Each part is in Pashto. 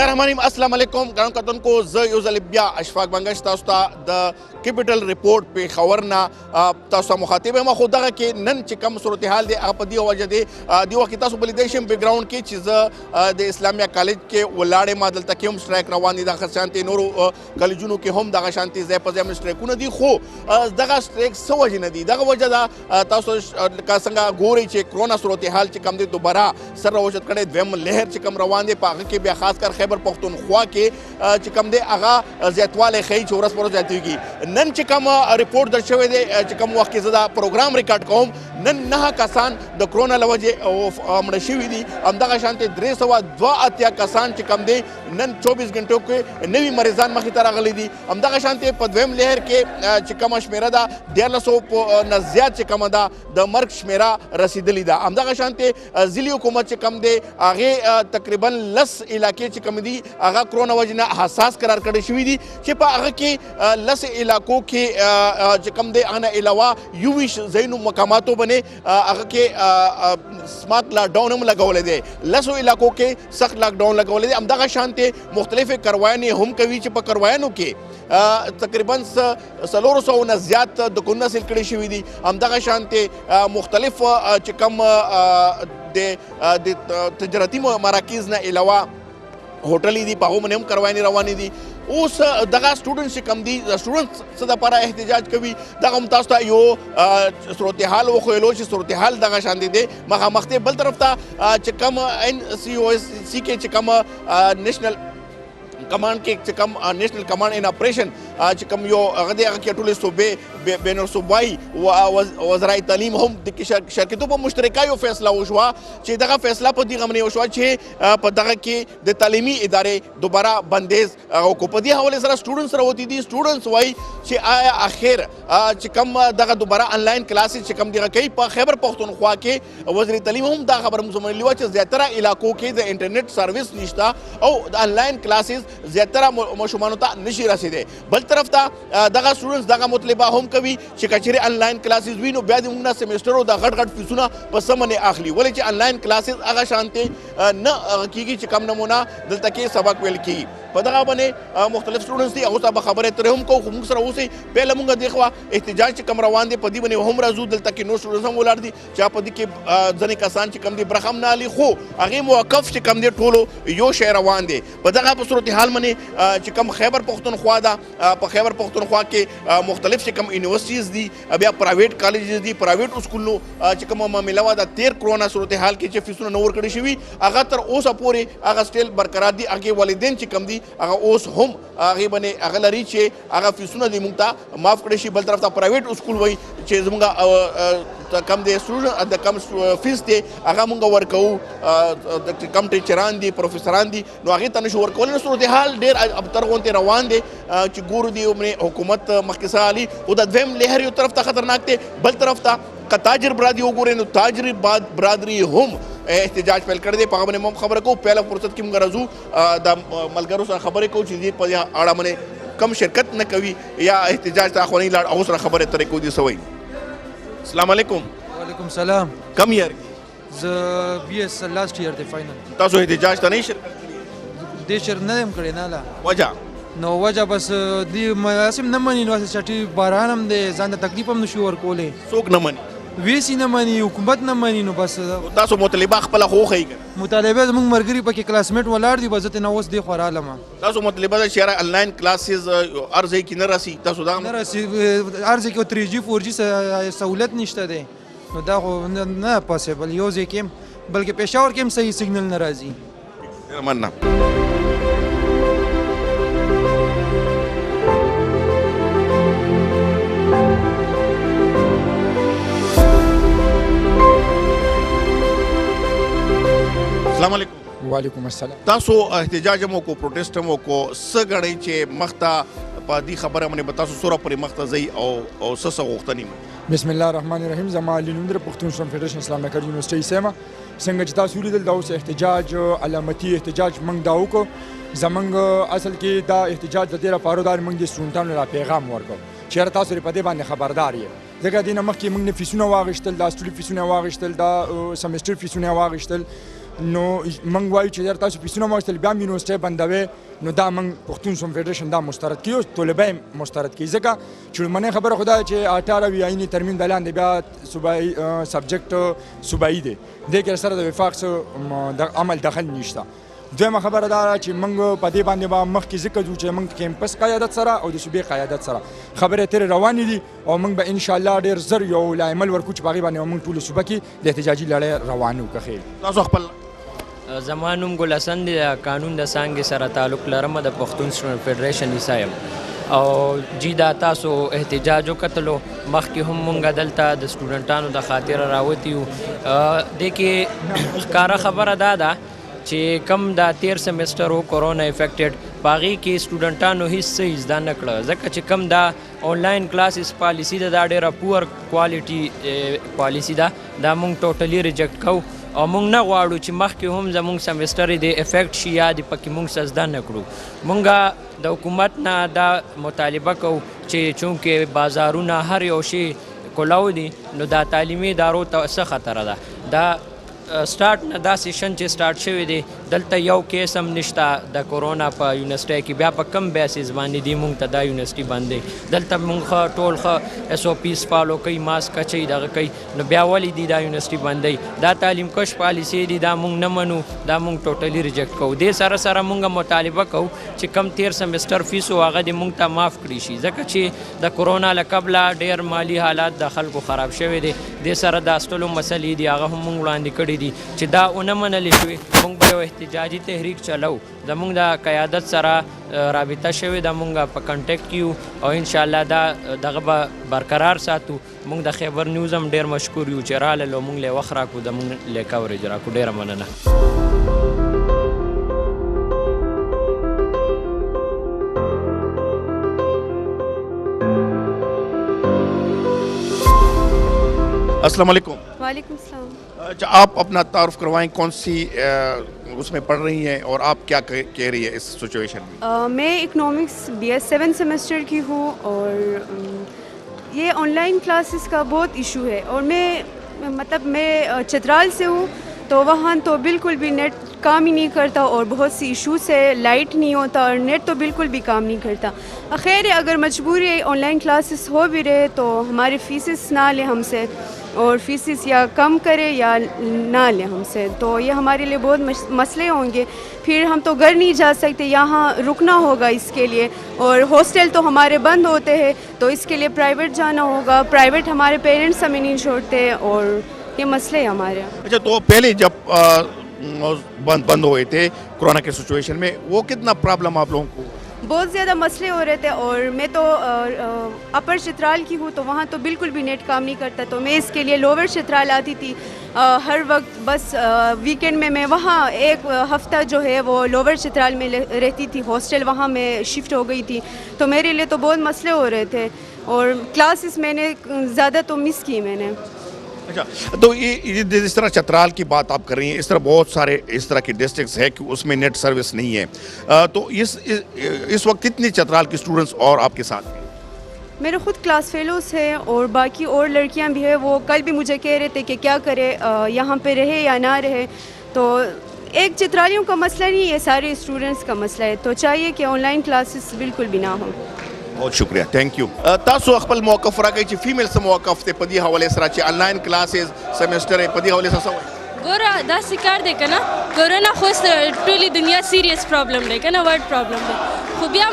बिस्मिल्लाहिर्रहमानिर्रहीम अस्सलाम वालेकुम ग्राम कतन को ज यूजल बिया अशफाक बंगश तास्ता द कैपिटल रिपोर्ट पे खबर ना तास्ता मुखातिब म खुदा के नन चिकम सूरत हाल दे आपदी वजह दे दिवा की तासु बलिदेशम बैकग्राउंड की चीज दे इस्लामिया कॉलेज के वलाड़े मादल तकियम स्ट्राइक रवानी दा शांति नूर कॉलेजों के हम दा शांति जे पजे स्ट्राइक न दी खो दगा स्ट्राइक सवज न दी दगा वजह दा तासु का संगा गोरी चे कोरोना सूरत हाल चिकम दे दोबारा सर वजत कड़े वेम लहर चिकम रवान दे पाग के बे खासकर खैबर पख्तूनख्वा के चिकम दे आगा जैतवाल खई चौरस पर जाती की नन चिकम रिपोर्ट दर्शवे दे चिकम वक्त के ज़्यादा प्रोग्राम रिकॉर्ड कौम नन नहा कसान द कोरोना लवजे मशवी दी अमदा शांति 302 कसान चिकम दे नन 24 घंटों के नवी मरीजान मखी तरह गली दी अमदा शांति पदवेम लहर के चिकम शमेरा दा 150 न ज़्यादा चिकम दा द मर्ग शमेरा रसीदली दा अमदा शांति जिली हुकूमत चिकम दे आगे तकरीबन 10 इलाके चिकम दी आगा कोरोना वजना हसास करार करे शुवी दी चिपा आगा के 10 इलाकों के चिकम दे आना अलावा यूविश जैनु मकामातों बने आगा के स्मार्ट लॉकडाउन हम लगावले दे 10 इलाकों के सख्त लॉकडाउन लगावले दे अमदा शांति मुख्तलिफ करवायने हम कवी चिपा करवायनों के तकरीबन 300 न ज़्यादा दुकान सिलकड़ी शुवी दी अमदा शांति मुख्तलिफ चिकम दे तजरती मराकीज़ न अलावा होटल दी पाहो में हम करवाने रवानी दी उस दगा स्टूडेंट से कम दी स्टूडेंट सदा पारा एहतजाज कभी दगा मुतास्ता यो सूरत हाल वो खोलो सूरत हाल दगा शांति दे मखा मख्ते बल तरफ था चिकम NCOC के चिकम नेशनल कमांड के चिकम नेशनल कमांड इन ऑपरेशन चिकम यो अगदे के टूले सूबे बेन सूबाई वज़राए तालीम हम दिक्की शरकतों पर मुश्तरका यो फैसला हुआ चे दगा फैसला पर दी हमने हुआ चे पदगा के द तालीमी इदारे दोबारा बंदेज को पदी हवाले सरा स्टूडेंट्स होती थी स्टूडेंट्स वाई चे आया आखिर चिकम दगा दोबारा ऑनलाइन क्लासेस चिकम दिगा कई पर खैबर पख्तूनख्वा के वज़राए तालीम हम दा खबर मुसम्मन लिवा चे ज़्यादा इलाकों के द इंटरनेट सर्विस निश्ता और ऑनलाइन क्लासेस ज़्यादा मशुमानता नशी रसीदे बल तरफ था दगा स्टूडेंट्स दगा मुतलबा हम कभी शिकाचिरे ऑनलाइन क्लासेस भी नो ब्याद मुंगना सेमेस्टर दा गट गट फिसुना पसमने आखली बोले चे ऑनलाइन क्लासेस आगा शांति न की चिकम नमूना दल तक सबक वेल की पदगा बने मुख्तलिफ स्टूडेंट्स थी अगुस्ता बखबर तरह हमको मुसरा उसे पहले मुंगा देखवा एहतजाज चिकम रवान दे पदी बने हम राजू दल तक नो स्टूडेंट्स हम उलार दी चा पदी के जने कसान चिकम दी ब्रखम नाली खो आगे मुवक्कफ चिकम दे टोलो यो शहर रवान दे पदगा सूरत हाल मने चिकम खैबर पख्तूनख्वा दा खैबर पख्तूनख्वा के मुख्तलिफ चिकम यूनिवर्सिटीज़ दी अब प्राइवेट कॉलेजेस दी प्राइवेट स्कूलों चिकम मिलावा दा 13 कोरोना सूरत हाल के फीसों नवर कड़ी शुवी आगा तर ओस अपोरे आगा स्टेल बरकरार दी आगे वालिदैन चिकम दी आगा ओस हम आगे बने आगा लरी चे आगा फीसों दी मुंगता माफ कड़ी शी बल तरफ ता प्राइवेट स्कूल वही चे मुंगा कम दे स्टूडेंट कम फीस दे आगा मुंगा वर्कऊ कम टीचरान दी प्रोफेसरान दी नो आगे तनश वर्कऊ सूरत हाल डेर अब तरगोंते रवान दे गुरु दी उमने हुकूमत मखसा अली उदा वेम लहर यो तरफ ता खतरनाक थे बल तरफ ता ताजर बरादरी उगोरे नो ताजरी बरादरी हम एहतजाज पहल कर दे पागमने मम खबर को पहला फुर्सत की मुगरजू दा मलगरो सा खबर को चीज़ पर यहाँ आड़ा मने कम शिरकत न कभी या एहतजाज ता खवानी लाड़ अवसर खबर तरे को दी सवई अस्सलाम वालेकुम वालेकुम सलाम कम ईयर ज बीएस लास्ट ईयर द फाइनल तासो एहतजाज ता नहीं शिरकत देशर नदम करे नाला वजह नो वजह बस दी मयासिम नमनी नो चटी बारानम दे जान तकलीफ हम नशु वर कोले सोक न मनी वेसी नमनी हुकूमत नमनी नो बस तासो मुतलबा खपल हो खई मुतालबे मुंग मरगरी पके क्लासमेट वलार दी बजत न ओस दे खरालमा तासो मुतलबा शेरा ऑनलाइन क्लासेस अर्ज़ की न रसी तासो दा न रसी अर्ज़ की 3G 4G सहूलत निश्ता दे नो दा न पॉसिबल योज केम बल्कि पेशावर केम सही सिग्नल नाराजी मन्ना वालेकुम अस्सलाम तासो एहतजाज मो को प्रोटेस्ट मो को सगड़े चे मख्ता पादी खबर हमने बतासो सोरा पर मख्ता जई او सस वक्तनी بسم الله الرحمن الرحیم زما لندر پښتونخوا فدریشن اسلامي کار یونیورسيټي سیمه څنګه چې تاسو لیدل دا اوس احتجاج علامتي احتجاج منګ دا وکړو زمنګ اصل کې دا احتجاج د تیرا پارودار منګ د سټوډنټانو لا پیغام ورکړو چې تاسو په دې باندې خبردار یې ځکه دینه مخکې منګ نه فیسونه واغشتل دا سټوډنټ فیسونه واغشتل دا سمستر فیسونه واغشتل نو موږ وایو چې یار تاسو پیسونه مو واخیستل بیا هم یونیورسټۍ بندوي نو دا موږ پښتون سوم فیډریشن دا مسترد کوي او طلبه یې مسترد کوي ځکه چې لومړنۍ خبره خو دا ده چې 18 آییني ترمیم د لاندې بیا صوبایي سبجیکټ صوبایي دی دې کې سره د وفاق څخه د عمل دخل نشته دویمه خبره دا ده چې موږ په دې باندې به مخکې ذکر وکړو چې موږ کیمپس قیادت سره او د صوبې قیادت سره خبرې ترې روانې دي او موږ به انشاءالله ډېر زر یو لایمل ورکو چې په هغې باندې موږ ټوله صوبه کې د احتجاجي لړۍ روانه وکړو خیر تاسو خپل زما نوم ګل حسن دی د قانون د څانګې سره تعلق لرم د پښتون سټوډنټ فیډریشن حصه یم او جی دا تاسو احتجاج وکتلو مخکې هم مونږ دلته د سټوډنټانو د خاطر راوتی یو دې کې ښکاره خبره دا ده چې کم دا تیر سیمسټر و کورونا افیکټډ باغی کې سټوډنټانو هیڅ څه زده نه کړه ځکه چې کم دا آنلاین کلاسز پالیسی ده دا ډیره پور کوالټي پالیسی ده دا مونږ ټوټلی ریجیکټ کوو او مونږ نه غواړو چې مخکې هم زمونږ سیمسټر د افیکټ شي یا د پکې مونږ څه زده نه کړو مونږ د حکومت نه دا مطالبه کوو چې چونکې بازارونه هر یو شی کولاو دي نو دا تعلیمي ادارو ته څه خطره ده دا سٹارټ نه دا سیشن چې سٹارټ شوی دی دلته یو کیس هم نشته د کورونا په یونیورسټۍ کې بیا په کم بیسز باندې دی مونږ ته دا یونیورسټي باندې دلته مونږ ښه ټول ښه ایس او پیز فالو کوي ماسک اچوي دغه کوي نو بیا ولې دی دا یونیورسټي باندې دا تعلیم کش پالیسي دی دا مونږ نه منو دا مونږ ټوټلی ریجیکټ کوو دې سره سره مونږ مطالبه کوو چې کم تیر سیمسټر فیس و هغه د مونږ ته معاف کړي شي ځکه چې د کورونا له قبله ډېر مالي حالات د خلکو خراب شوی دی دې سره د اصلو مسلې دي هغه هم مونږ وړاندې کړي دي چې دا ونه منلې شوې مونږ به یو احتجاجي تحریک چلو زمونږ د قیادت سره رابطه شوې ده مونږ په کنټیکټ کې یو او انشاءالله دا دغه به برقرار ساتو مونږ د خیبر نیوز هم ډېر مشکور یو چې راغلل او مونږ له وخت راکړو د مونږ له کوریج راکړو ډېره مننه अस्सलाम वालेकुम वालेकुम सलाम। अच्छा आप अपना तारुफ करवाएं कौन सी उसमें पढ़ रही हैं और आप क्या कह रही है इस सिचुएशन में मैं इकोनॉमिक्स BS 7 सेमेस्टर की हूँ और ये ऑनलाइन क्लासेस का बहुत इशू है और मैं चित्राल से हूँ तो वहाँ तो बिल्कुल भी नेट काम ही नहीं करता और बहुत सी इशूज़ है लाइट नहीं होता और नेट तो बिल्कुल भी काम नहीं करता खैर अगर मजबूरी ऑनलाइन क्लासेस हो भी रहे तो हमारे फीसेस ना ले हमसे और फीसेस या कम करे या ना ले हमसे तो ये हमारे लिए बहुत मसले होंगे फिर हम तो घर नहीं जा सकते यहाँ रुकना होगा इसके लिए और हॉस्टल तो हमारे बंद होते हैं तो इसके लिए प्राइवेट जाना होगा प्राइवेट हमारे पेरेंट्स हमें नहीं छोड़ते और ये मसले हैं हमारे। अच्छा तो पहले जब बंद हुए थे कोरोना के सिचुएशन में वो कितना प्रॉब्लम आप लोगों को बहुत ज़्यादा मसले हो रहे थे और मैं तो अपर चित्राल की हूँ तो वहाँ तो बिल्कुल भी नेट काम नहीं करता तो मैं इसके लिए लोअर चित्राल आती थी हर वक्त बस वीकेंड में मैं वहाँ एक हफ़्ता जो है वो लोअर चित्राल में रहती थी हॉस्टल वहाँ मैं शिफ्ट हो गई थी तो मेरे लिए तो बहुत मसले हो रहे थे और क्लासेस मैंने ज़्यादा तो मिस की मैंने। अच्छा तो ये जिस तरह चतराल की बात आप कर रही हैं इस तरह बहुत सारे इस तरह के डिस्ट्रिक्ट्स है कि उसमें नेट सर्विस नहीं है तो इस वक्त कितने चतराल के स्टूडेंट्स और आपके साथ हैं? मेरे ख़ुद क्लास फेलोज़ हैं और बाकी और लड़कियां भी हैं वो कल भी मुझे कह रहे थे कि क्या करे यहाँ पे रहे या ना रहे तो एक चित्रालियों का मसला नहीं है सारे स्टूडेंट्स का मसला है तो चाहिए कि ऑनलाइन क्लासेस बिल्कुल भी ना हो। बहुत शुक्रिया थैंक यू तासो खपल मौक़िफ़ राखी چې फीमेल سره موقف ته په دې حواله سره چې آنلاین کلاسز سیمسټر په دې حواله سره ګوره دا سکار دی کنه کورونا خو ټولې دنیا سیریس پرابلم دی کنه ورډ پرابلم دی خو بیا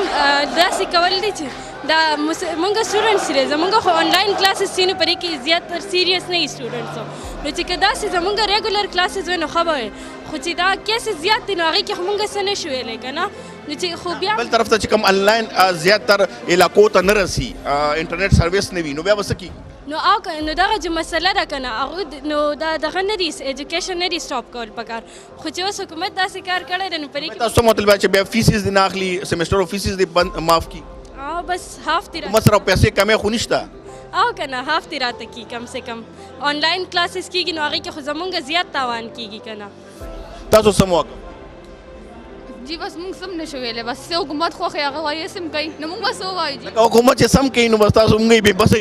دا سکول دي چې دا مونږ سټوډنټس لري زمونږ خو آنلاین کلاسز سینو پرې کې زیات تر سیریس نه سټوډنټس نو چې کدا سي زمونږ ریګولر کلاسز ونه خبره خو چې دا کیس زیات دي نو هغه کې مونږ سره نشو ویلې کنه نو چې خو بیا بل طرف ته چې کوم آنلاین زیاتر علاقو ته نه رسي انټرنیټ سرویس نه وي نو بیا وسکی نو نو دغه چې مسله ده کنه هغه نو دا دغه نه دي ایجوکیشن نه دي سټاپ کول پکار خو چې اوس حکومت داسې کار کړی دی نو پرې کې تاسو مطلب چې بیا فیسز دي نه اخلي سیمسټر فیسز دي معاف کی بس هاف تیرا مصرف پیسې کمې خو نشته او کنه هاف تیراته کی کم سے کم آنلاین کلاسز کیږي نو هغه کې خو زمونږ زیات تاوان کیږي کنه تاسو سموک جی بس مونږ سم نشو ویلې بس حکومت خو هغه وایي سم کوي نو مونږ بس وایو جی حکومت چې سم کوي نو بس تاسو موږ به بس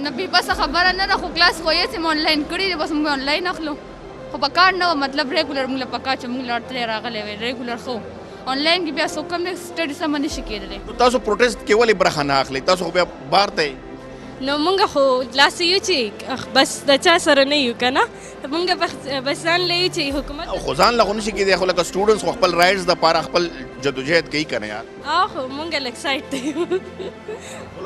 نه به بس خبره نه ده خو کلاس خو یې سم آنلاین کړی بس موږ آنلاین اخلو خو په کار نه مطلب ریګولر موږ له پکار چې موږ لړتلې راغلی وی ریګولر خو آنلاین کې بیا څوک کم سټډي سم نشي کېدلی. تاسو پروټیسټ کې ولې برخه نه اخلئ؟ تاسو خو بیا بار ته نو مونږ خو داسې یو چې بس د چا سره نه یو که نه مونږ بس ځان له یو چې حکومت او خو ځان له خو نشي کېدی خو لکه سټوډنټس خو خپل رایټس دپاره خپل جدوجهد کوي که نه یار خو مونږ لږ سایډ ته یو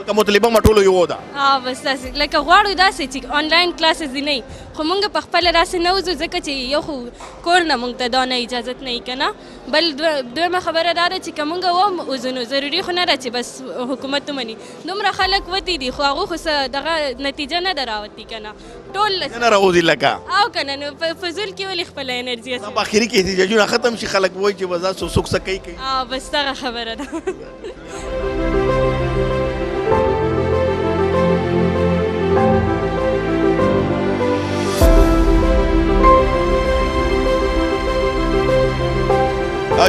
لکه مطلبه ما ټولو یو ده بس داسې لکه غواړو داسې چې آنلاین کلاسز دي نه خو مونږ په خپله داسې نه وځو ځکه چې یو خو کور نه مونږ ته دا نه اجازت نه وي که نه بل دویمه خبره دا ده چې که مونږ ووځو نو ضروري خو نه ده چې بس حکومت ومني دومره خلک وتي دي خو هغو خو څه دغه نتیجه نه ده راوتي که نه ټول نه راوځي لکه او که نه نو فضول کې ولې خپله انرژي په اخري کې احتجاجونه ختم شي خلک وایي چې بس دا څوک څه کوي بس دغه خبره ده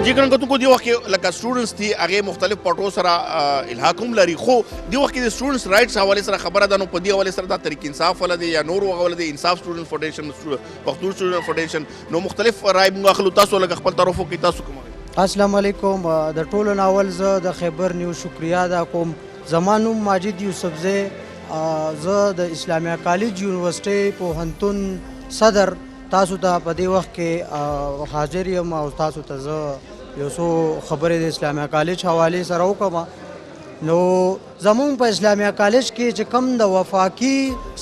جی ګران کتونکو دې وخت کې لکه سټوډنټس دي هغې مختلف پټو سره الحاق هم لري خو دې وخت کې د سټوډنټس رایټس حوالې سره خبره ده نو په دې حوالې سره دا تحریک انصاف والا دی یا نور هغه والا دی انصاف سټوډنټ فاونډیشن پښتون سټوډنټ فاونډیشن نو مختلف رای موږ اخلو تاسو لکه خپل طرف وکړئ تاسو کوم السلام علیکم د ټولو ناول زه د خیبر نیوز شکریا ادا کوم زما نوم ماجد یوسفزی زه د اسلامیه کالج یونیورسټۍ پوهنتون صدر تاسو ته په دې وخت کې حاضر یم او تاسو ته زه یو څو خبرې د اسلامیه کالج حوالې سره وکړم نو زمونږ په اسلامیه کالج کې چې کم د وفاقي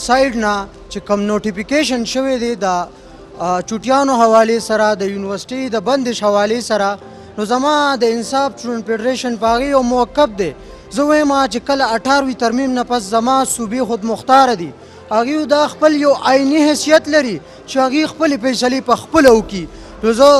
سایډ نه چې کم نوټیفیکیشن شوی دی د چوټیانو حوالې سره د یونیورسټۍ د بندش حوالې سره نو زما د انصاف سټوډنټ فیډریشن په هغې یو موقف دی زه وایم چې کله 18 ترمیم نه پس زما صوبې خود مختاره دي هغې دا خپل یو عیني حیثیت لري چې هغې خپلې فیصلې په خپله وکړي نو زه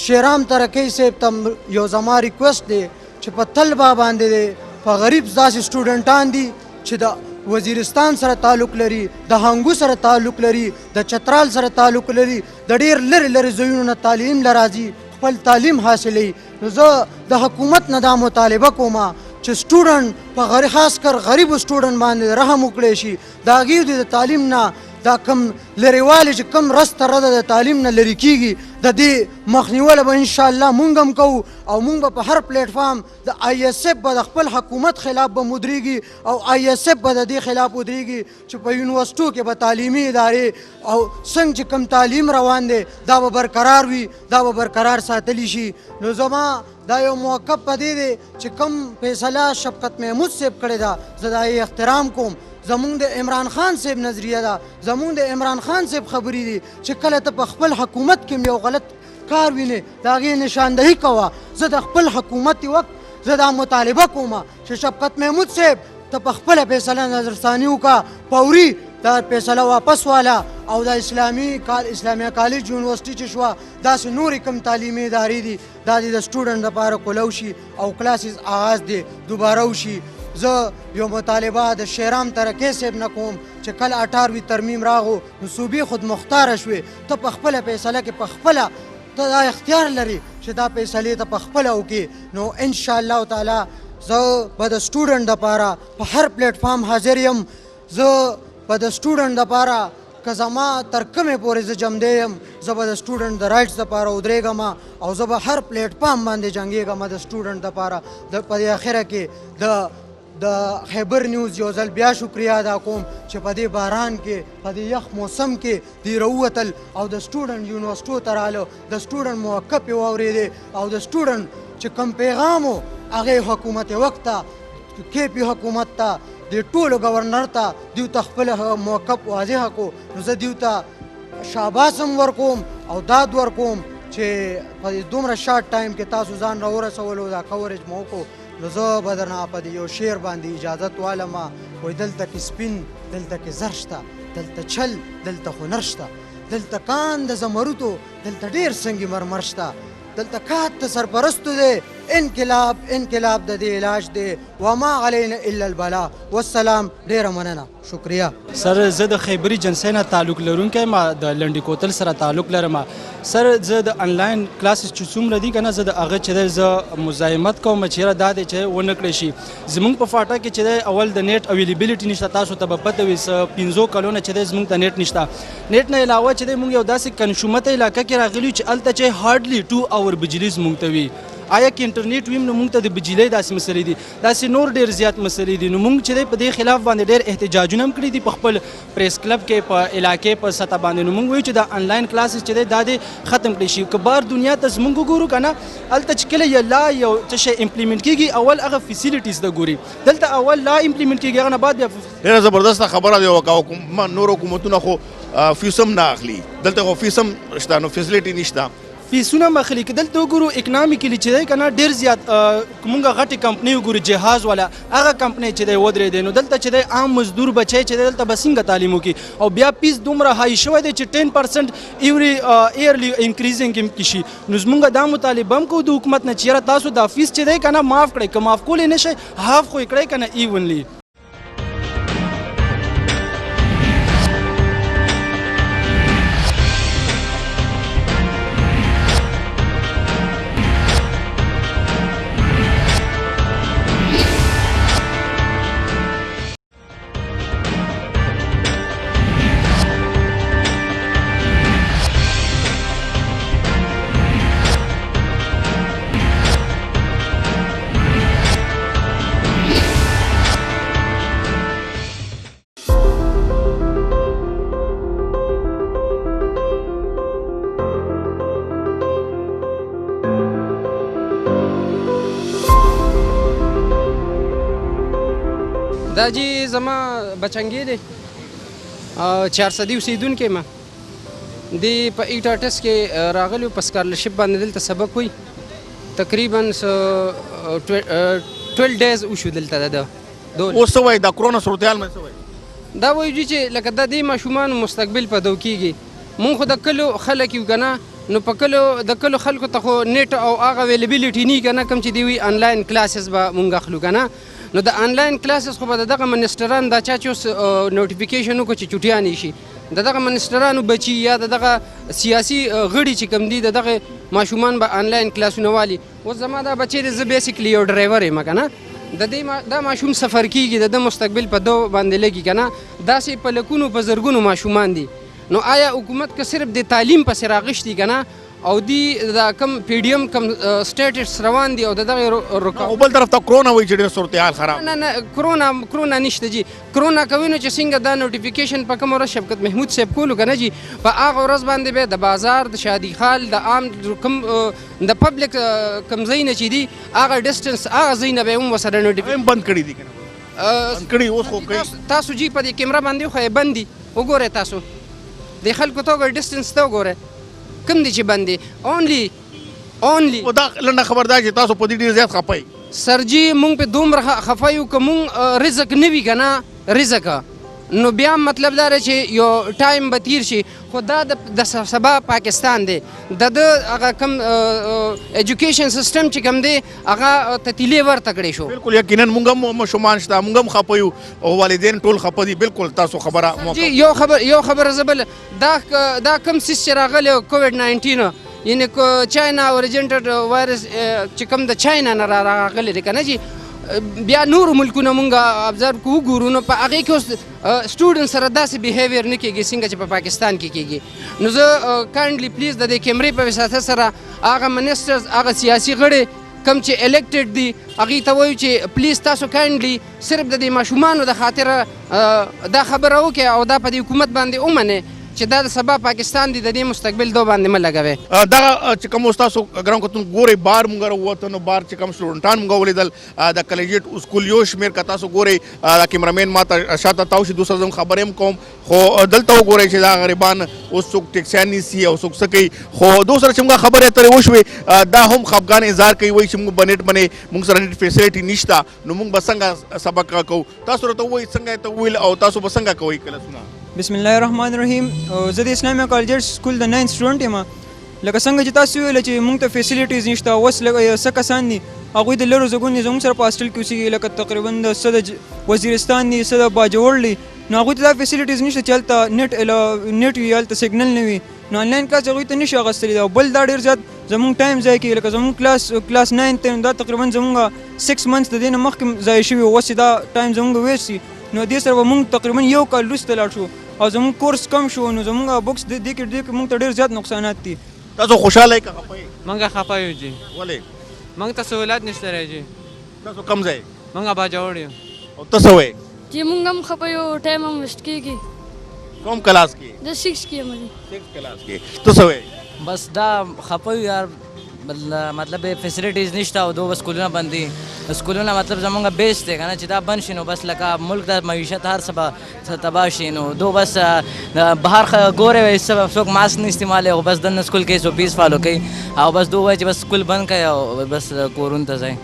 شیرام ترکی صاحب ته یو زما ریکویسټ دی چې په طلبه باندې دی په غریب داسې سټوډنټان دي چې د وزیرستان سره تعلق لري د هنګو سره تعلق لري د چترال سره تعلق لري د ډېر لرې لرې ځایونو نه تعلیم له راځي خپل تعلیم حاصلوي نو زه د حکومت نه دا مطالبه کوم چې سټوډنټ په خاص کر غریبو سټوډنټ باندې رحم وکړی شي د هغې د تعلیم نه دا کم لرېوالی چې کم رسته رده د تعلیم نه لرې کېږي د دې مخنیوله به انشاءالله مونږ هم کوو او مونږ به په هر پلیټفارم د آی ایس ایف به د خپل حکومت خلاف به مدرېږي او آی ایس ایف به د دې خلاف ودرېږي چې په یونیورسټو کې به تعلیمي ادارې او څنګه چې کم تعلیم روان دی دا به برقرار وي دا به برقرار ساتلی شي نو زما دا یو موقف په دې دی چې کم فیصله شفقت محمود صاحب کړې ده زه دا یې احترام کوم زمونږ د عمران خان صاحب نظریه ده زمونږ د عمران خان صاحب خبرې دي چې کله ته په خپل حکومت کې یو غلط کار وینې د هغې نشاندهي کوه زه د خپل حکومت وخت زه دا مطالبه کوم چې شفقت محمود صاحب ته په خپله فیصله نظرثاني وکړه فوري دا فیصله واپس واله او د اسلامیه کالج یونیورسټي چې شوه داسې نورې کم تعلیمي ادارې دي دا د سټوډنټ دپاره کولو شي او کلاسز آغاز دی دوباره وشي زه یو مطالبه د شیرام ترکی صاحب نه کوم چې کله 18 ترمیم راغو نو صوبې خود مختاره شوې ته په خپله فیصله کې په خپله ته دا اختیار لري چې دا فیصلې ته په خپله وکړي نو انشاءالله تعالی زه به د سټوډنټ دپاره په هر پلیټفارم حاضر یم زه به د سټوډنټ دپاره که زما تر کومې پورې زه جمدی یم زه به د سټوډنټ د رایټس دپاره ودرېږم او زه به هر پلیټفارم باندې جنګېږم د سټوډنټ دپاره په دې اخره کې د خیبر نیوز یو ځل بیا شکریا ادا کوم چې په دې باران کې په دې یخ موسم کې دوی راووتل او د سټوډنټ یونیورسټو ته راغلو د سټوډنټ موقف یې واورېدې او د سټوډنټ چې کوم پیغام و هغې حکومت وخت ته کے پی حکومت ته د ټولو ګورنر ته دوی ته خپل موقف واضحه کو نو زه دوی ته شاباس هم ورکوم او داد ورکوم چې په دومره شارټ ټایم کې تاسو ځان راورسولو دا کوریج مو وکړو نو زه به درنه په دې یو شعر باندې اجازت والم وایي دلته کې سپین دلته کې زر شته دلته چل دلته هنر شته دلته کان د زمرودو دلته ډېر سنګي مرمر شته دلته کات د سرپرستو دی انقلاب انقلاب د دې علاج دی وما علینا الا البلاء والسلام. ډیره مننه، شکریہ. سر زه د خیبري جنسۍ نه تعلق لرونکی ما د لنډي کوتل سره تعلق لرم. سر زه د انلاین کلاسز چې څومره دي که نه، زه د هغه چې دی زه مزاحمت کوم چې یاره دا دی چې ونه کړی شي. زموږ په فاټا کې چې دی اول د نیټ اویلیبیلیټي نشته. تاسو ته به پته وي 15 کلونه چې دی زموږ ته نیټ نشته. نیټ نه علاوه چې دی موږ یو داسې کنشومته علاقه کې راغلي چې هلته چې هارډلي 2 اور بجلي زموږ ته وي. آیا کې انټرنیټ ویم نو موږ ته د بجلۍ داسې مسلې دي، داسې نور ډېر زیات مسلې دي. نو موږ چې دی په دې خلاف باندې ډېر احتجاجونه هم کړي دي په خپل پریس کلب کې، په علاقې په سطح باندې. نو موږ وایو چې دا انلاین کلاسز چې دی دا دې ختم کړي شي. که بار دنیا ته زموږ وګورو که نه، هلته چې کله یو څه شی امپلیمنټ کېږي اول هغه فیسیلیټیز ته ګوري. دلته اول لا امپلیمنټ کېږي، هغه نه بعد بیا ډېره زبردسته خبره دی. نور حکومتونه خو فیس هم نه اخلي، دلته خو فیس هم شته، نو فیسیلیټي نشته. فیسونه مخلي که دلته وګورو اکنامیکلی چې دی که نه ډېر زیات مونږ غټې کمپنۍ وګورو جهاز والا هغه کمپنۍ چې دی ودرېدی. نو دلته چې دی عام مزدور بچی چې دی دلته به څنګه تعلیم وکړي؟ او بیا فیس دومره های شوی دی چې 10% ایرلی انکریزینګ هم کشي. نو زمونږ دا مطالبه هم کوو د حکومت نه چې یاره تاسو دا فیس چې دی که نه معاف کړئ. که معاف کولی نه شئ هاف خو یې کړئ که نه ایونلی. دا جی زما بچنګې دی 400 اوسېدونکی ما دی په ایټاټس کې راغلی په سکالرشپ باندې دلته سبق وي. تقریبا 12 ډیز وشو دلته. د اوس څه وایي دا کرونا صورتحال مې څه وایي؟ دا وایي چې لکه د دې ماشومانو مستقبل په دو کېږي. مونږ خو د کلو خلک یو که نه، نو په د کلو خلکو ته خو نیټ او هغه اویلیبیلیټي نه وي که نه، کوم چې دی وي آنلاین کلاسز به مونږ اخلو که نه. نو د آنلاین کلاسز خو به د دغه منسټران دا چا چې اوس نوټیفیکیشن وکړو چې چوټیانې شي، د دغه منسټرانو بچي یا د دغه سیاسي غړي چې کوم دي د دغه ماشومان به آنلاین کلاسونه والي. اوس زما دا بچی دی، زه بیسیکلی یو ډرایور یم که نه. دا ماشوم سفر کېږي، د ده مستقبل په دو باندې لګي که نه. داسې په لکونو په زرګونو ماشومان دي. نو آیا حکومت که صرف د تعلیم پسې راغشتي که نه، او دی دا کم پی ډي ایم کم سټیټس روان دي او د دغه او بل طرف ته کرونا وایي چې ډېر صورتحال خراب. نه کرونا نشته جی. کرونا کوي نو چې څنګه دا نوټیفیکیشن په کومه ورځ شفقت محمود صاحب کولو که نه جی، په هغه ورځ باندې به د بازار د شادي خال د عام کوم د پبلک کوم ځایونه چې دي هغه ډسټنس هغه ځایونه به هم ورسره نوټیفیکیشن بند کړي دي که نه؟ بند کړي اوس خو کوي. تاسو جی په دې کیمره باندې خو یې بند دي، وګورئ تاسو د خلکو ته وګورئ ډسټنس ته وګورئ کوم دی چې بندي اونلی. دا لنډه خبر دا چې تاسو په دې ډېر زیات خفه یې. سر جی مونږ په دومره خفه یو که مونږ رزق نه وي که نه، رزق نو بیا مطلب دا چې یو ټایم به تیر شي. خو دا د سبا پاکستان دی، د هغه کم ایجوکیشن سیستم چې کوم دی هغه تتیلی ورته کړی شو. بالکل یقینا موږ هم ماشومان شته، موږ هم خفه یو او والدین ټول خفه دي. بالکل تاسو خبره جی یو خبره زه بل دا کم سیس چې راغلی کووډ 19 یعنی چاینا اورجنټډ وایرس چې کوم د چاینا نه راغلی دی که نه جی، بیا نور ملکونه مونږ ابزرو کوو ګورو، نو په هغې کې اوس سټوډنټ سره داسې بیهیویر نه کېږي څنګه چې په پاکستان کې کېږي. نو زه کاینډلی پلیز د دې کیمرې په وساطت سره هغه منسټرز هغه سیاسي غړي کوم چې الیکټډ دي هغې ته وایو چې پلیز تاسو کاینډلی صرف د دې ماشومانو د خاطره دا خبره وکړئ او دا په دې حکومت باندې ومنئ چې دا د سبا پاکستان دی، د دې مستقبل دو باندې مه لګوئ. دغه چې کوم تاسو ګران کتون ګورئ بار مونږ راووتو نو بار چې کوم سټوډنټان مونږ ولیدل د کلیجیټ اسکول یو شمېر که تاسو ګورئ د کیمرامین ماته شاته تاو شي دوسره زه خبرې هم کوم، خو دلته وګورئ چې دا غریبان اوس څوک ټیکسیان نیسي او څوک څه کوي. خو دوسره چې مونږ خبرې اترې وشوې دا هم خفګان اظهار کوي، وایي چې مونږ په نیټ باندې مونږ سره نیټ فیسیلیټي نشته، نو مونږ به څنګه سبق کوو. تاسو راته ووایي څنګه یې ته وویل او تاسو به څنګه کوئ کلاسونه؟ بسم الله الرحمن الرحیم. زه د اسلامیا کالج سکول د 9 سټوډنټ یم. لکه څنګه چې تاسو ویل چې موږ ته فیسیلیټیز نشته اوس لکه څه کسان دي هغوی د لرو ځایونو دي زموږ سره په هاسټل کې اوسېږي لکه تقریبا د څه د وزیرستان دي څه د باجوړ دي نو هغوی ته دا فیسیلیټیز نشته چې هلته نیټ وي هلته سیګنل نه وي نو آنلاین کلاس هغوی ته نشي اخیستلی دا بل دا ډېر زیات زموږ ټایم ضایع کوي لکه زموږ کلاس 9 ته دا تقریبا زموږ 6 منث د دې نه مخکې ضایع شوي اوس دا ټایم زموږ ویسټ شي نو دې سره به موږ تقریبا یو کال وروسته لاړ شو او زموږ کورس کم شو نو زموږ بکس دې کې موږ ته ډېر زیات نقصانات دي تاسو خوشاله یې که خفه یې؟ موږ خفه یو جی ولې موږ ته سهولت نشته دی جی تاسو کوم ځای موږ باجوړ یو او ته څه وایې؟ چې موږ هم خفه یو ټایم هم ویسټ کېږي کوم کلاس کې؟ د 6 کې یم 6 کلاس کې ته څه وایې؟ بس دا خفه یو یار مطلب فیسیلیټیز نشته او دو سکولونه بند دي سکولونه مطلب زمونږ بیس دی که نه چې دا بند شي نو بس لکه ملک د معیشت هر څه به تباه شي نو دو بس بهر ګورې وایي څوک ماسک نه استعمالوي او بس دننه سکول کوي 120 فالو کوي او بس دو وایي چې بس سکول بند کوي او بس کورونو ته ځئ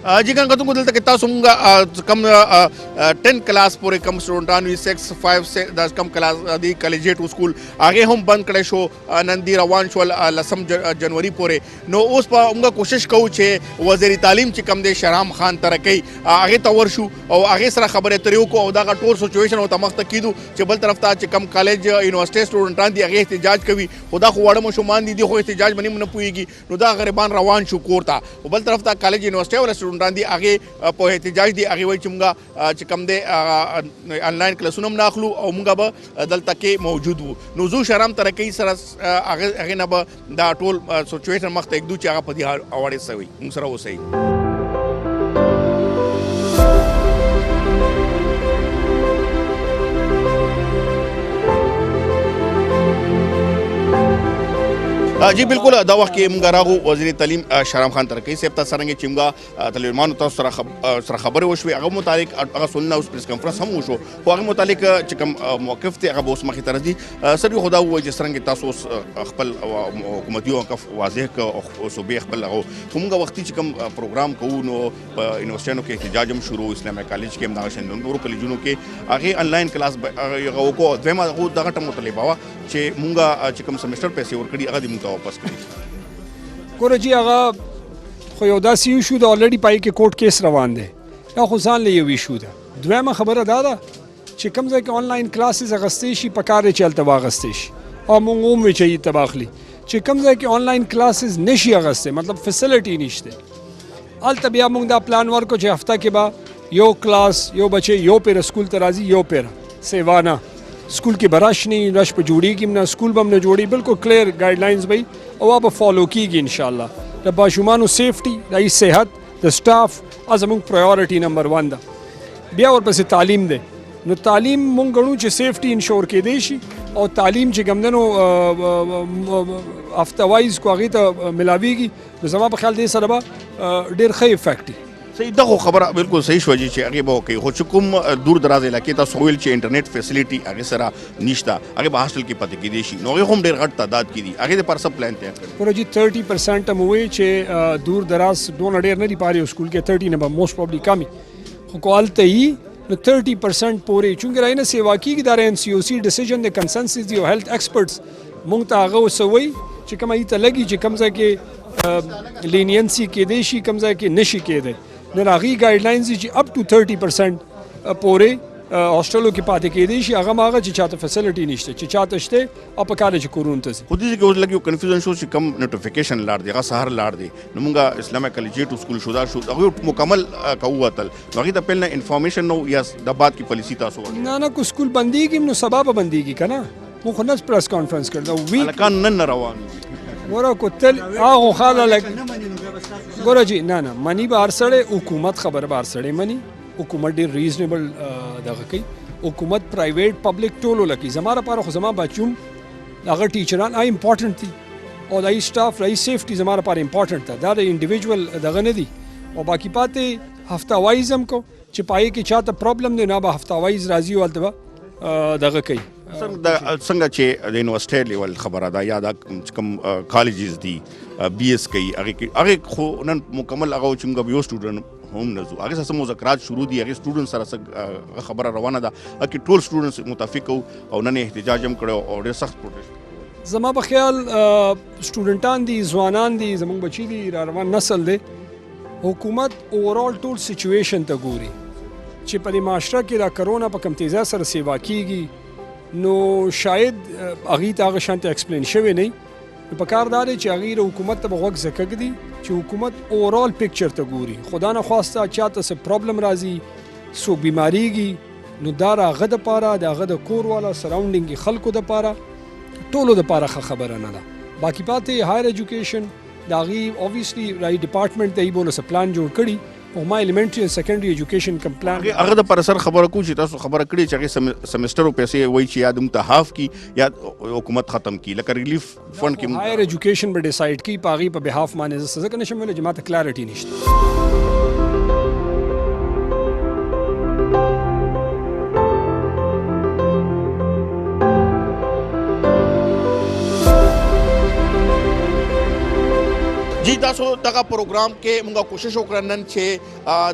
جی ګڼ کتونکو دلته کې تاسو مونږ کم 10 کلاس پورې کم سټوډنټان وي 6 5 دا کم کلاس دی کالجیټ سکول هغه هم بند کړی شو نن دی روان شول 10 جنوري پورې نو اوس په مونږ کوشش کوو چې وزیر تعلیم چې کم دی شهرام خان ترکی هغه ته ورشو او هغه سره خبرې اترې وکړو او دا ټول سچویشن او مخته کیدو چې بل طرف ته چې کم کالج یونیورسيټي سټوډنټان دي هغه احتجاج کوي خدا خو وړه مشومان دي خو احتجاج باندې نه پويږي نو دا غریبان روان شو کورته او بل طرف ته کالج یونیورسيټي ولا سټوډنټان دي هغه په احتجاج دي هغه وایي چې مونږ چې کم دی آنلاین کلاسونه هم ناخلو او مونږ به دلته کې موجود وو نو زه شهرام ترکی سره هغه نه به دا ټول سچویشن مخته ایک دو چې هغه په دې اواړې سوي مونږ سره اوسئ جی بالکل دا وخت کې موږ راغو وزیر تعلیم شهرام خان ترکی صاحب ته څرنګه چې موږ طالبانو تاسو سره خبرې وشوې هغه متعلق هغه سولنه اوس پریس کانفرنس هم وشو خو هغه متعلق چې کوم موقف دی هغه به اوس مخې ته راځي سر خدا ووایي چې څرنګه تاسو اوس خپل حکومتي موقف واضح کړ او صوبې خپل هغه خو موږ وختي چې کوم پروګرام کوو نو په یونیورسټیانو کې احتجاج هم شروع اسلامي کالج کې هم دغه شان نورو کالجونو کې هغه آنلاین کلاس هغه وکړو دویمه هغه دغه ټیم مطالبه وه چې موږ چې کوم سیمسټر پیسې ورکړي هغه دې موږ واپس کړي ګوره جی هغه خو یو داسې ایشو ده الریډي پای کې کورټ کیس روان دی دا خو ځان له یو ایشو ده دویمه خبره دا ده چې کوم ځای کې آنلاین کلاسز اخیستې شي په کار یې چې هلته واخیستې شي او موږ هم وایو چې یې ته واخلي چې کوم ځای کې آنلاین کلاسز نشي اخیستی مطلب فیسیلیټي نشته هلته بیا موږ دا پلان ورکړو چې هفته کې به یو کلاس یو بچی یو پیره سکول ته راځي یو پیره سیوانه سکول کې به رش نه رش په جوړېږي نه سکول به هم نه جوړي بالکل کلیر ګایډ لاینز به او هغه به فالو کېږي انشاءالله د ماشومانو سیفټي د هغوی صحت د سټاف دا زموږ پرایورټي نمبر 1 ده بیا ورپسې تعلیم دی نو تعلیم مونږ ګڼو چې سیفټي انشور کېدی شي او تعلیم چې کوم دی نو هفته وایز کو هغې ته ملاویږي نو زما په خیال دې سره به ډېر ښه افیکټ صحیح دغه خبره بالکل صحیح شوه چې هغې به وکوي خو چې کوم دور دراز علاقې تاسو ویل چې انټرنیټ فیسیلیټي هغې سره نشته هغې به هاسټل کې پاتې کېدی شي نو هغې هم ډېر غټ تعداد کې دي هغې دپاره څه پلان تیار کړی ګوره جي 30% هم ووایي چې دور دراز دونه ډېر نه دي په هر یو سکول کې 30 نه به موسټ پروبلی کم وي خو که هلته وي نو 30% پورې چونکې راینه سیوا کېږي دا NCOC ډیسیژن د کنسنسس دی او هیلث ایکسپرټس مونږ ته هغه څه وایي چې کومه یې ته لګي چې کوم ځای کې لینینسي کېدی شي کوم ځای کې نشي کېدی نو هغې ګایډلاینز دي چې اپ ټو 30% پورې هاسټلو کې پاتې کېدی شي هغه هم هغه چې چاته فیسیلیټي نشته چې چاته شته او په کار چې کورونو ته ځي خو دې کې اوس لږ یو کنفیوژن شو چې کم نوټیفیکیشن لاړ دی هغه سهار لاړ دی نو موږ اسلامي کالجیټ سکول شو دا شو هغوی مکمل کوتل نو هغې ته پیل نه انفارمیشن نو یا د بعد کې پالیسي تاسو نه نه کو سکول بندېږي نو سبا به بندېږي که نه موږ خو نه پریس کانفرنس کړی هلکان نن نه روان ګوره کو تل هغه خاله لګ ګوره جی نه نه مني به هر سړی حکومت خبره به هر سړی مني حکومت ډېر ریزنیبل دغه کوي حکومت پرایویټ پبلک ټولو لکي زما لپاره خو زما بچوم هغه ټیچران هغه امپارټنټ دي او د هغوی سټاف د هغوی سیفټي زما لپاره امپارټنټ ده دا د انډیویجول دغه نه دي او باقي پاتې هفته وایز هم کو چې په هغې کې چاته پرابلم دی نه به هفته وایز راځي او هلته به دغه کوي څنګه چې د یونیورسټي لیول خبره ده یا دا کوم کالجز دي بی ایس کوي هغې خو نن مکمل هغه چې موږ یو سټوډنټ هم نه ځو هغې سره څه مذاکرات شروع دي هغې سټوډنټ سره څه خبره روانه ده هغې ټول سټوډنټس متفق وو او نن یې احتجاج هم کړی او ډېر سخت پروټیسټ زما په خیال سټوډنټان دي، ځوانان دي، زموږ بچي دي، را روان نسل دی. حکومت اوورال ټول سچویشن ته ګوري چې په دې معاشره کې دا کرونا په کم تیزه سره سیوا کیږي، نو شاید هغې ته هغه شانته ایکسپلین شوی نه. نو په کار دا دی چې هغې د حکومت ته به غوږ زکه ږدي چې حکومت اوورال پکچر ته ګوري. خدا نه خواسته چاته څه پرابلم راځي، څوک بیماریږي، نو دا د هغه دپاره، د هغه د کور والا سراونډینګ خلکو دپاره، ټولو دپاره ښه خبره نه ده. باقي پاتې هایر ایجوکیشن د هغې اوبویسلی رایي ډپارټمنټ ته یې بوله څه پلان جوړ کړي، او ما ایلیمنټري او سیکنډري ایجوکیشن کم پلان هغه د پر سر خبره کو چې تاسو خبره کړې چې هغه سمستر او پیسې وایي چې یا د متحاف کی یا حکومت ختم کی، لکه ریلیف فند کې هایر ایجوکیشن به ډیسایډ کی پاغي په بهاف باندې زه ځکه نشم ویلی چې ماته کلاریټي نشته. جی تاسو دغه پروګرام کې موږ کوشش وکړو نن چې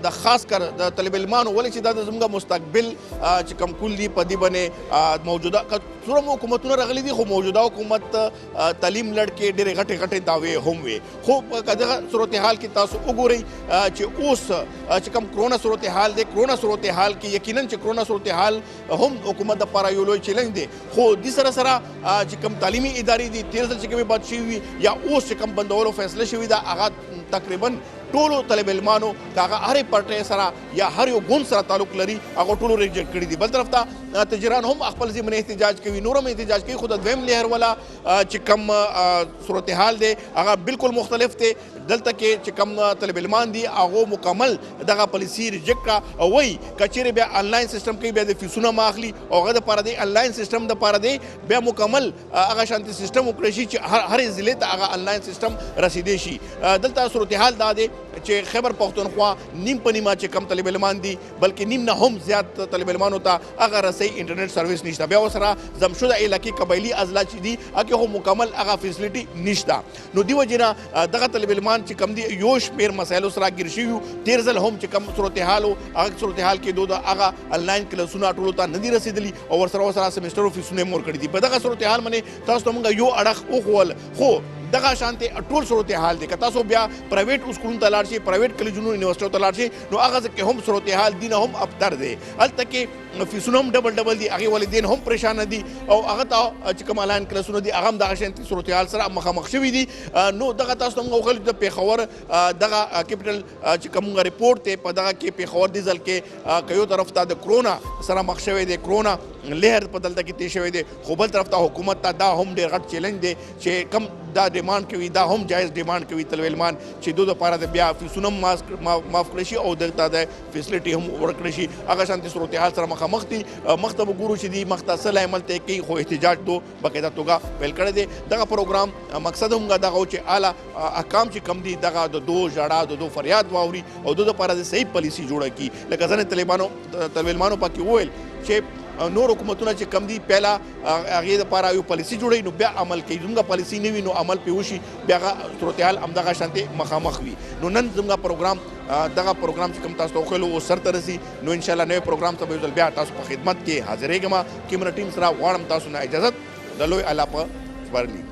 د خاص کر د طالب علمانو ولې چې دا زموږ مستقبل چې کوم کل دي په دې باندې موجوده څومره حکومتونه راغلي دي، خو موجوده حکومت تعلیم لړ کې ډېرې غټې غټې دعوې هم وي. خو په دغه صورتحال کې تاسو وګورئ چې اوس چې کوم کرونا صورتحال دی، کرونا صورتحال کې یقینا چې کرونا صورتحال هم حکومت دپاره یو لوی چیلنج دی. خو دې سره سره چې کوم تعلیمي ادارې دي تېر ځل چې کومې باد شوي وي یا اوس چې کوم بندولو فیصله شوي دا هغه تقریبا ټولو طالب علمانو که هغه هرې پټۍ سره یا هر یو ګوند سره تعلق لري هغه ټولو ریجیکټ کړي دي. بل طرف ته تاجران هم خپل ضمن احتجاج کوي، نور هم احتجاج کوي، خو د دویم لهر والا چې کوم صورتحال دی هغه بالکل مختلف دی. دلته کې چې کوم طالب علمان دي هغه مکمل دغه پالیسي ریجیکټ کړه او وایي که چیرې بیا آنلاین سیسټم کوي بیا د فیسونه ما اخلي او هغه دپاره دی آنلاین سیسټم دپاره دی بیا مکمل هغه شانتي سیسټم وکړی شي چې هرې ضلع ته هغه آنلاین سیسټم رسیدی شي. دلته صورتحال دا دی چې خیبر پختونخوا نیم په نیمه چې کم طالب علمان دي بلکې نیم نه هم زیات طالب علمانو ته هغه رسۍ انټرنیټ سروس نشته. بیا ورسره زمشده علاقې قبایلي اضلاع چې دي هغې هم مکمل هغه فیسلیټي نشته. نو دې وجې نه دغه طالب علمان چې کم دي یو شمېر مسایلو سره ګیر شوي وو. تېر ځل هم چې کم صورتحال و هغه صورتحال کې د هغه آنلاین کلاسونه ټولو ته نه دي رسېدلي او ورسره سمسټر او فیسونه یې مور کړي دي. په دغه صورتحال باندې تاسو ته موږ یو اړخ وښول، خو دغه شانته ټول صورتحال دی که تاسو بیا پرایویټ اسکولونو ته لاړ شئ، پرایویټ کالجونو یونیورسټیو ته لاړ شئ، نو هغه کې هم صورتحال دي نه هم ابتر دی. هلته کې فیسونه هم ډبل ډبل دي، هغې والدین هم پریشانه دي او هغه ته چې کوم آنلاین کلاسونه دي هغه هم دغه شانتي صورتحال سره مخامخ شوي دي. نو دغه تاسو ته موږ وښیل د پېښور دغه کیپټل چې کوم ریپورټ دی په دغه کې پېښور دې ځل کې که یو طرف ته د کرونا سره مخ شوی دی، کرونا لهر په دلته کې تېر شوی دی، خو بل طرف ته حکومت ته دا هم ډېر غټ چیلنج دی چې کم دا ډیمانډ کوي، دا هم جایز ډیمانډ کوي طالب علمان چې دو دپاره د بیا فیسونه هم معاف کړی شي او دلته د فیسلیټي هم ورکړی شي. هغه شانتې صورتحال سره مخامخ دي. مخ ته به ګورو چې دوی مخ ته څه عمل ته کوي، خو احتجاج دو باقاعده توګه پیل کړی دی. دغه پروګرام مقصد هم دغه و چې اعلی احکام چې کم دي دغه د دو ژړا د دو فریاد واوري او دو دپاره د صحیح پالیسي جوړه کړي. لکه ځینې طالب علمانو پکې وویل چې نور حکومتونه چې کم دي پهلا هغې دپاره یو پالیسي جوړوي نو بیا عمل کوي. زموږ پالیسي نه وي نو عمل پرې وشي بیا هغه صورتحال همدغه شانتې مخامخ وي. نو نن زموږ پروګرام دغه پروګرام چې کوم تاسو ته وښیلو اوس سر ته رسي. نو انشاءالله نوی پروګرام ته به یو ځل بیا تاسو په خدمت کې حاضرېږم. کیمره ټیم سره غواړم تاسو نه اجازت د لوی الله په سپارلي.